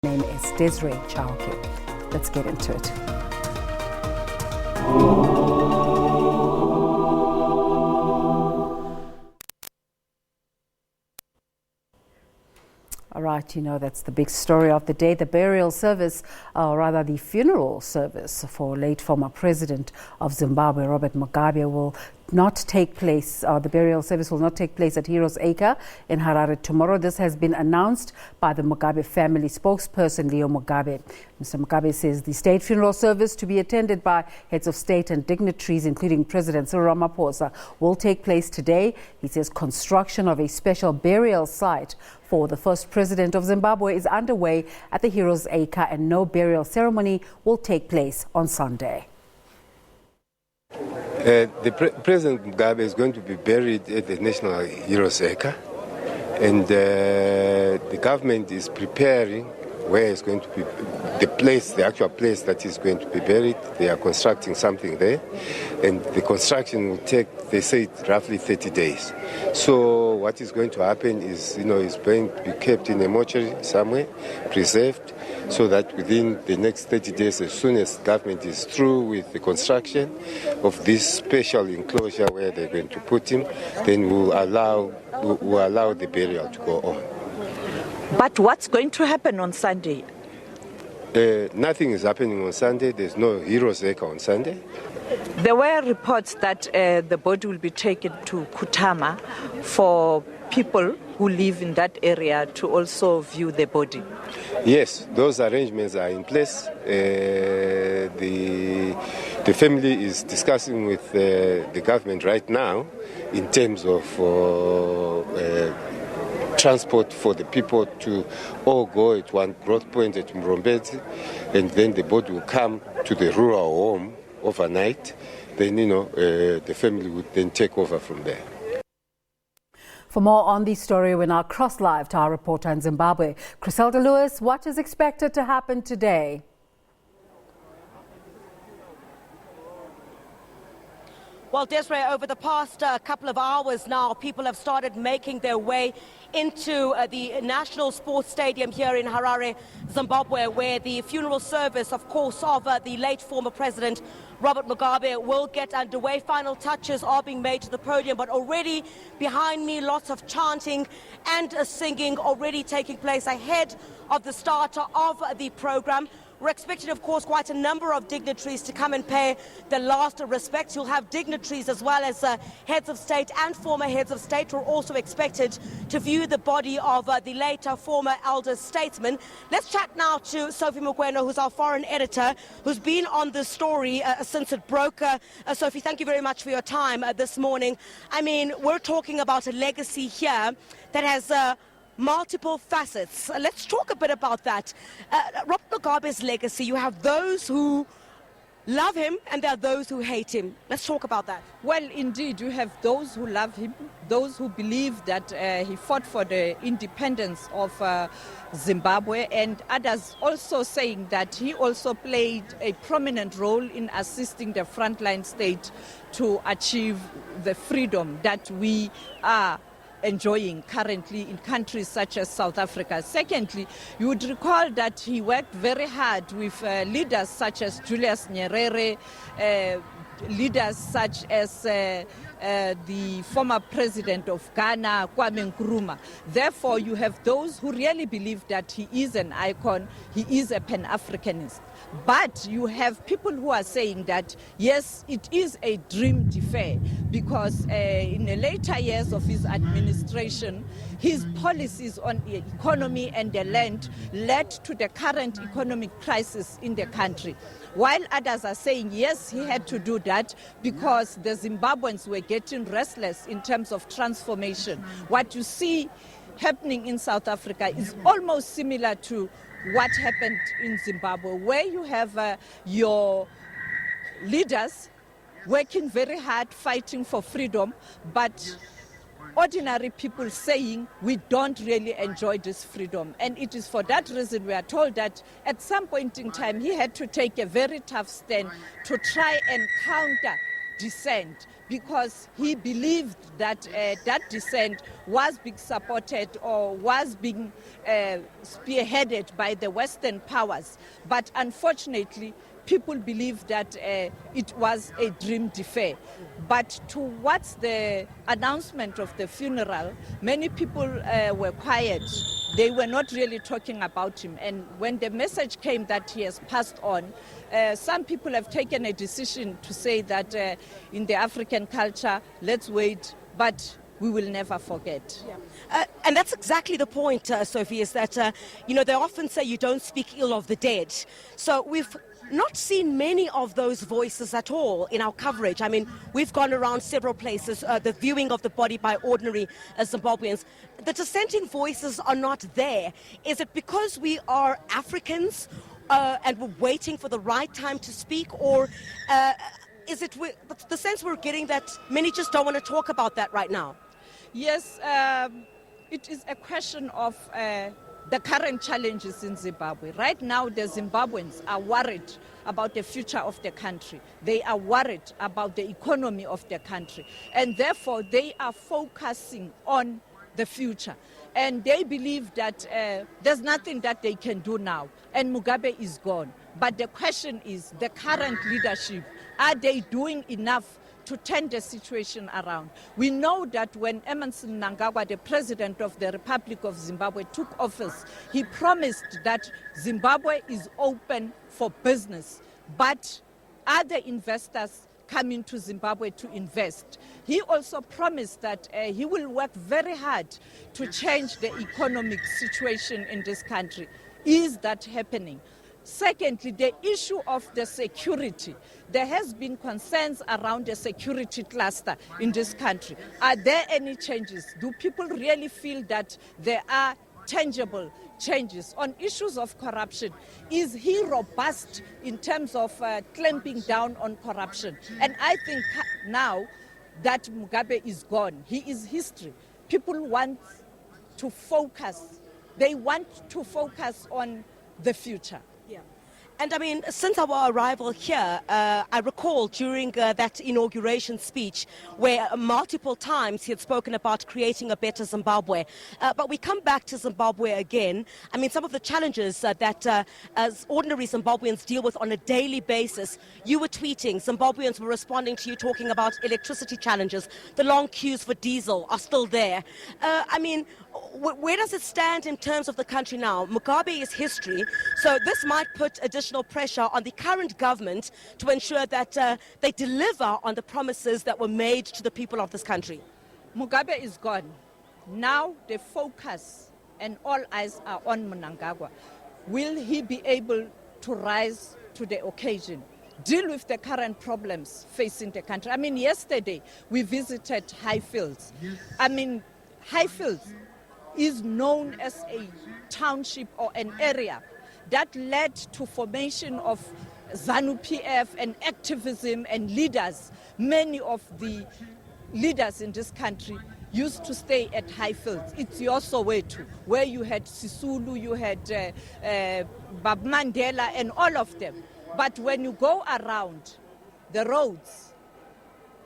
name is Desiree Chauke. Let's get into it. All right, you know, that's the big story of the day. The burial service, or rather the funeral service for late former President of Zimbabwe, Robert Mugabe, will not take place. The burial service will not take place at Heroes Acre in Harare tomorrow. This has been announced by the Mugabe family spokesperson, Leo Mugabe. Mr. Mugabe says the state funeral service, to be attended by heads of state and dignitaries, including President Cyril Ramaphosa, will take place today. He says construction of a special burial site for the first president of Zimbabwe is underway at the Heroes Acre, and no burial ceremony will take place on Sunday. President Mugabe is going to be buried at the National Heroes Acre, and the government is preparing where it's going to be the actual place that he's going to be buried. They are constructing something there, and the construction will take, they say, roughly 30 days. So what is going to happen is, it's going to be kept in a mortuary somewhere, preserved, so that within the next 30 days, as soon as the government is through with the construction of this special enclosure where they're going to put him, then we'll allow the burial to go on. But what's going to happen on Sunday? Nothing is happening on Sunday. There's no Heroes Acre on Sunday. There were reports that the body will be taken to Kutama for people who live in that area to also view the body. Yes, those arrangements are in place. The family is discussing with the government right now in terms of transport for the people to all go at one growth point at Mrombezi, and then the body will come to the rural home overnight. Then, the family would then take over from there. For more on this story, we now cross live to our reporter in Zimbabwe, Criselda Lewis. What is expected to happen today? Well, Desiree, over the past couple of hours now, people have started making their way into the National Sports Stadium here in Harare, Zimbabwe, where the funeral service, of course, of the late former President Robert Mugabe will get underway. Final touches are being made to the podium, but already behind me, lots of chanting and singing already taking place ahead of the start of the program. We're expecting, of course, quite a number of dignitaries to come and pay the last respects. You'll have dignitaries as well as heads of state and former heads of state who are also expected to view the body of the later former elder statesman. Let's chat now to Sophie Mokoena, who's our foreign editor, who's been on this story since it broke. Sophie, thank you very much for your time this morning. I mean, we're talking about a legacy here that has multiple facets. Let's talk a bit about that. Robert Mugabe's legacy, you have those who love him and there are those who hate him. Let's talk about that. Well, indeed, you have those who love him, those who believe that he fought for the independence of Zimbabwe, and others also saying that he also played a prominent role in assisting the frontline state to achieve the freedom that we are enjoying currently in countries such as South Africa. Secondly, you would recall that he worked very hard with leaders such as Julius Nyerere, leaders such as the former president of Ghana, Kwame Nkrumah. Therefore, you have those who really believe that he is an icon, he is a Pan-Africanist. But you have people who are saying that, yes, it is a dream defer, because in the later years of his administration, his policies on the economy and the land led to the current economic crisis in the country. While others are saying, yes, he had to do that because the Zimbabweans were getting restless in terms of transformation. What you see happening in South Africa is almost similar to what happened in Zimbabwe, where you have your leaders working very hard, fighting for freedom, but ordinary people saying we don't really enjoy this freedom. And it is for that reason we are told that at some point in time he had to take a very tough stand to try and counter dissent, because he believed that that dissent was being supported or was being spearheaded by the Western powers. But unfortunately, people believe that it was a dream affair. But towards the announcement of the funeral, many people were quiet. They were not really talking about him. And when the message came that he has passed on, some people have taken a decision to say that in the African culture, let's wait, but we will never forget. Yeah. And that's exactly the point, Sophie, is that, they often say you don't speak ill of the dead. So we've not seen many of those voices at all in our coverage. I mean, we've gone around several places, the viewing of the body by ordinary Zimbabweans. The dissenting voices are not there. Is it because we are Africans and we're waiting for the right time to speak, or is it the sense we're getting that many just don't want to talk about that right now? Yes, it is a question of the current challenges in Zimbabwe. Right now, the Zimbabweans are worried about the future of the country. They are worried about the economy of the country. And therefore, they are focusing on the future. And they believe that there's nothing that they can do now. And Mugabe is gone. But the question is, the current leadership, are they doing enough to turn the situation around? We know that when Emmerson Mnangagwa, the president of the Republic of Zimbabwe, took office, he promised that Zimbabwe is open for business, but other investors come into Zimbabwe to invest. He also promised that he will work very hard to change the economic situation in this country. Is that happening? Secondly, the issue of the security. There has been concerns around the security cluster in this country. Are there any changes? Do people really feel that there are tangible changes on issues of corruption? Is he robust in terms of clamping down on corruption? And I think now that Mugabe is gone, he is history. People want to focus. They want to focus on the future. Yeah. And I mean, since our arrival here, I recall during that inauguration speech where multiple times he had spoken about creating a better Zimbabwe. But we come back to Zimbabwe again. I mean, some of the challenges that as ordinary Zimbabweans deal with on a daily basis. You were tweeting, Zimbabweans were responding to you talking about electricity challenges. The long queues for diesel are still there. I mean, where does it stand in terms of the country now? Mugabe is history, so this might put additional pressure on the current government to ensure that they deliver on the promises that were made to the people of this country. Mugabe is gone. Now the focus and all eyes are on Mnangagwa. Will he be able to rise to the occasion, deal with the current problems facing the country? I mean, yesterday we visited Highfields. I mean, Highfields is known as a township or an area that led to formation of ZANU-PF and activism and leaders. Many of the leaders in this country used to stay at Highfields. It's your Soweto, where you had Sisulu, you had Bab Mandela and all of them. But when you go around the roads,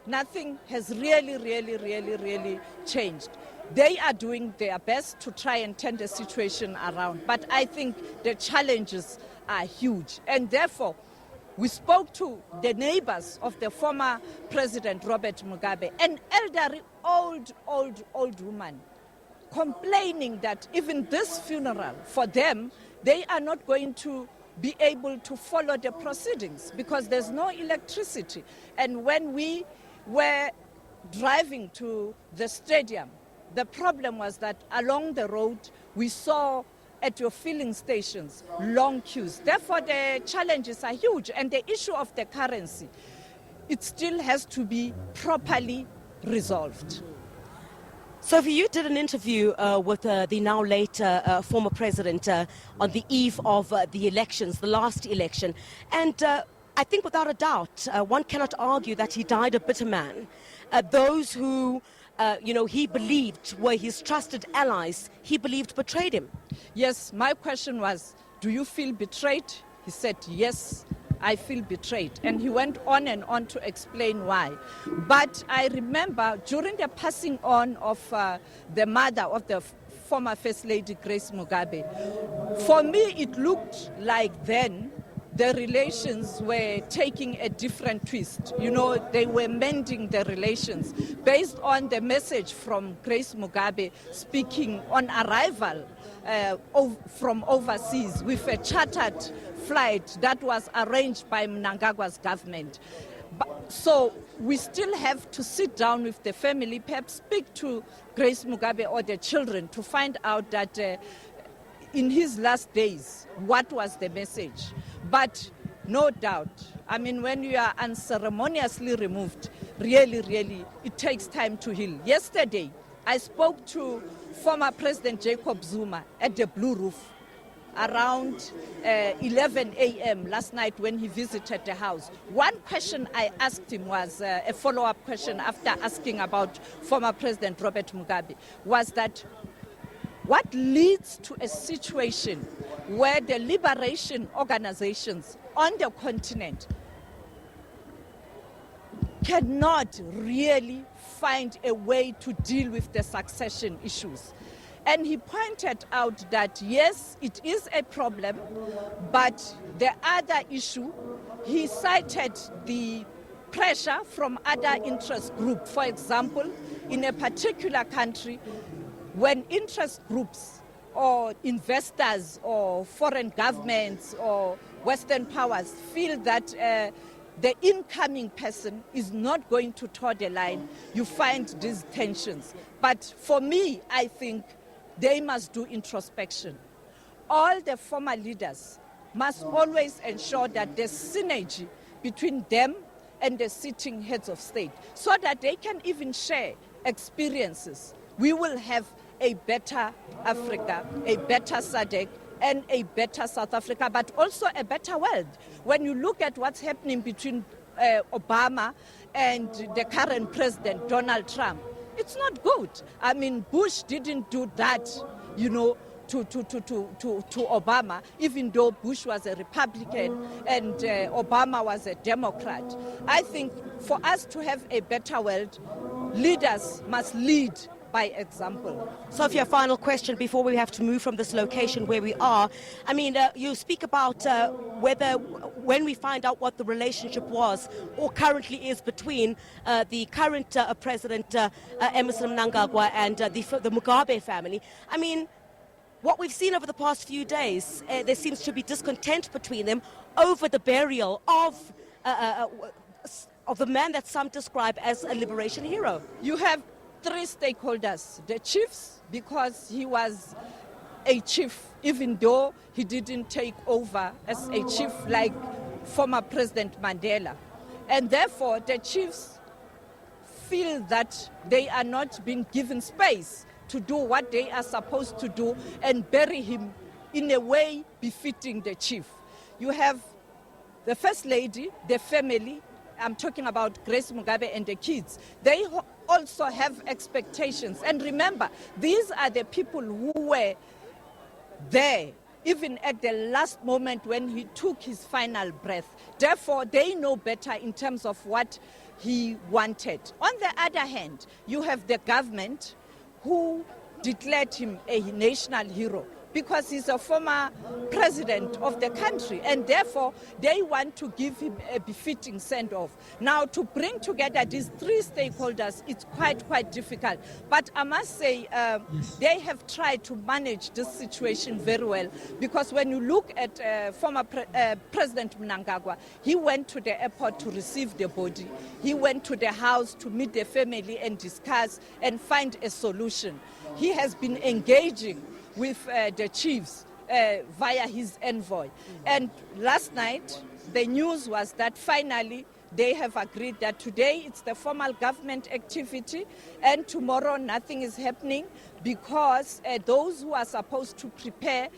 nothing has really changed. They are doing their best to try and turn the situation around. But I think the challenges are huge. And therefore, we spoke to the neighbors of the former President Robert Mugabe, an elderly, old woman, complaining that even this funeral, for them, they are not going to be able to follow the proceedings because there's no electricity. And when we were driving to the stadium, the problem was that along the road, we saw at your filling stations long queues. Therefore, the challenges are huge. And the issue of the currency, it still has to be properly resolved. Sophie, you did an interview with the now late former president on the eve of the elections, the last election. And I think without a doubt, one cannot argue that he died a bitter man. Those who he believed were his trusted allies, he believed betrayed him. Yes, my question was, do you feel betrayed? He said, yes, I feel betrayed. And he went on and on to explain why. But I remember during the passing on of the mother of the former First Lady Grace Mugabe, for me it looked like then the relations were taking a different twist. You know, they were mending the relations based on the message from Grace Mugabe speaking on arrival from overseas with a chartered flight that was arranged by Mnangagwa's government. So we still have to sit down with the family, perhaps speak to Grace Mugabe or the children to find out that in his last days, what was the message? But no doubt, I mean, when you are unceremoniously removed, really, it takes time to heal. Yesterday, I spoke to former President Jacob Zuma at the Blue Roof around 11 a.m. last night when he visited the house. One question I asked him was a follow-up question after asking about former President Robert Mugabe, was that what leads to a situation where the liberation organizations on the continent cannot really find a way to deal with the succession issues? And he pointed out that, yes, it is a problem, but the other issue, he cited the pressure from other interest groups. For example, in a particular country, when interest groups or investors or foreign governments or Western powers feel that the incoming person is not going to toe the line, you find these tensions. But for me, I think they must do introspection. All the former leaders must always ensure that there's synergy between them and the sitting heads of state so that they can even share experiences. We will have a better Africa, a better SADC, and a better South Africa, but also a better world. When you look at what's happening between Obama and the current president, Donald Trump, it's not good. I mean, Bush didn't do that, you know, to Obama, even though Bush was a Republican and Obama was a Democrat. I think for us to have a better world, leaders must lead by example. Sophia, final question before we have to move from this location where we are. I mean, you speak about whether when we find out what the relationship was or currently is between the current President Emmerson Mnangagwa and the Mugabe family. I mean, what we've seen over the past few days, there seems to be discontent between them over the burial of the man that some describe as a liberation hero. You have three stakeholders: the chiefs, because he was a chief, even though he didn't take over as a chief like former President Mandela. And therefore, the chiefs feel that they are not being given space to do what they are supposed to do and bury him in a way befitting the chief. You have the First Lady, the family, I'm talking about Grace Mugabe and the kids. They also have expectations. And remember, these are the people who were there, even at the last moment when he took his final breath. Therefore, they know better in terms of what he wanted. On the other hand, you have the government who declared him a national hero because he's a former president of the country, and therefore they want to give him a befitting send-off. Now, to bring together these three stakeholders, it's quite difficult. But I must say, they have tried to manage this situation very well, because when you look at former President Mnangagwa, he went to the airport to receive the body. He went to the house to meet the family and discuss and find a solution. He has been engaging with the chiefs via his envoy. And last night, the news was that finally they have agreed that today it's the formal government activity and tomorrow nothing is happening, because those who are supposed to prepare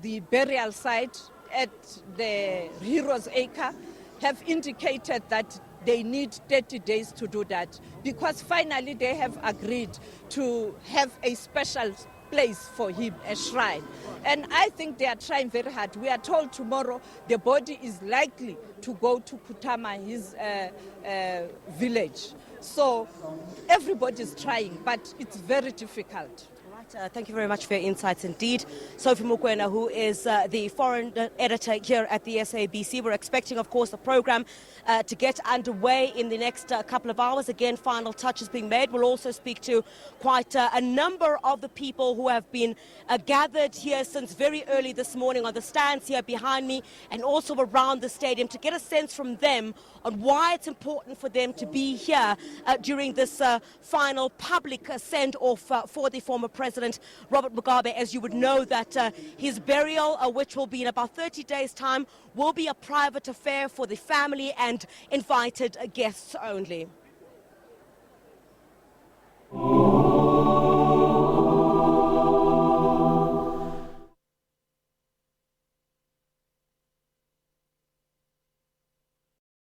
the burial site at the Heroes Acre have indicated that they need 30 days to do that, because finally they have agreed to have a special place for him, a shrine. And I think they are trying very hard. We are told tomorrow the body is likely to go to Kutama, his village. So everybody is trying, but it's very difficult. Thank you very much for your insights indeed. Sophie Mukwena, who is the foreign editor here at the SABC. We're expecting, of course, the program to get underway in the next couple of hours. Again, final touches being made. We'll also speak to quite a number of the people who have been gathered here since very early this morning on the stands here behind me and also around the stadium to get a sense from them on why it's important for them to be here during this final public send-off for the former President Robert Mugabe. As you would know, that his burial, which will be in about 30 days' time, will be a private affair for the family and invited guests only.